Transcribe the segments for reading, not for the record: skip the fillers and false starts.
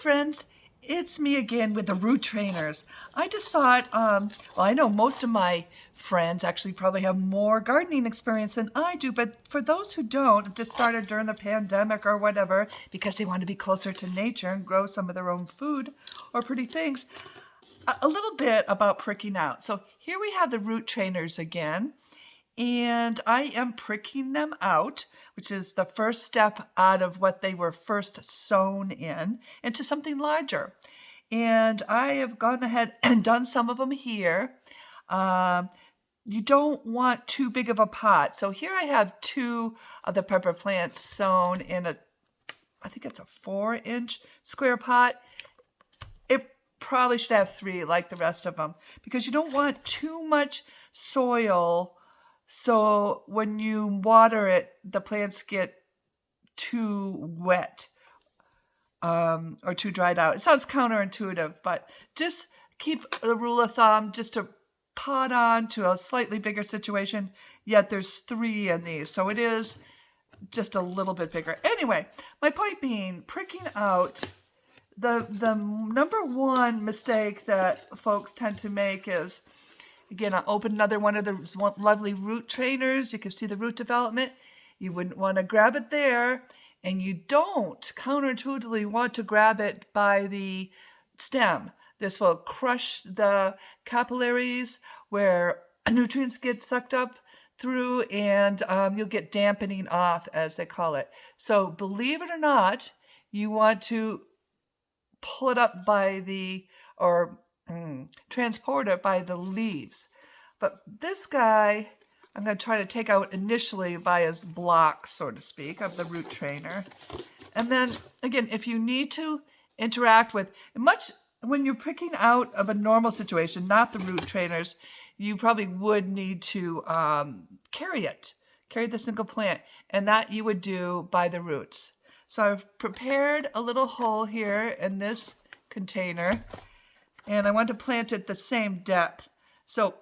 friends, it's me again with the root trainers. I just thought, well, I know most of my friends actually probably have more gardening experience than I do, but for those who don't, just started during the pandemic or whatever, because they want to be closer to nature and grow some of their own food or pretty things, a little bit about pricking out. So here we have the root trainers again, and I am pricking them out, which is the first step out of what they were first sown in, into something larger. And I have gone ahead and done some of them here. You don't want too big of a pot. So here I have 2 of the pepper plants sown in I think it's a 4-inch square pot. It probably should have 3 like the rest of them, because you don't want too much soil. So when you water it, the plants get too wet or too dried out. It sounds counterintuitive, but just keep a rule of thumb just to pot on to a slightly bigger situation. Yet there's 3 in these, so it is just a little bit bigger. Anyway, my point being, pricking out, the number one mistake that folks tend to make is, again, I'll open another one of those lovely root trainers. You can see the root development. You wouldn't want to grab it there, and you don't counterintuitively want to grab it by the stem. This will crush the capillaries where nutrients get sucked up through, and you'll get dampening off, as they call it. So believe it or not, you want to pull it up by the, or transport it by the leaves. But this guy, I'm going to try to take out initially by his block, so to speak, of the root trainer. And then, again, if you need to interact with, when you're pricking out of a normal situation, not the root trainers, you probably would need to carry the single plant, and that you would do by the roots. So I've prepared a little hole here in this container, and I want to plant it the same depth. So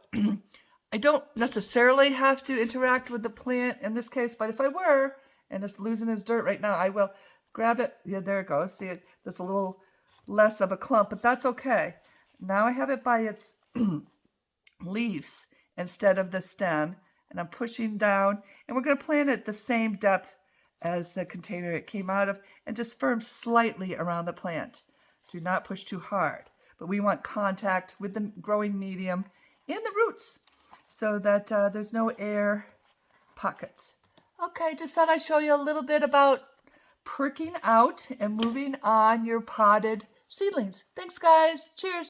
I don't necessarily have to interact with the plant in this case, but if I were, and it's losing its dirt right now, I will grab it. Yeah, there it goes. See, there's a little less of a clump, but that's okay. Now I have it by its leaves instead of the stem, and I'm pushing down, and we're going to plant it the same depth as the container it came out of, and just firm slightly around the plant. Do not push too hard, but we want contact with the growing medium in the roots so that there's no air pockets. Okay, just thought I'd show you a little bit about pricking out and moving on your potted seedlings. Thanks, guys. Cheers.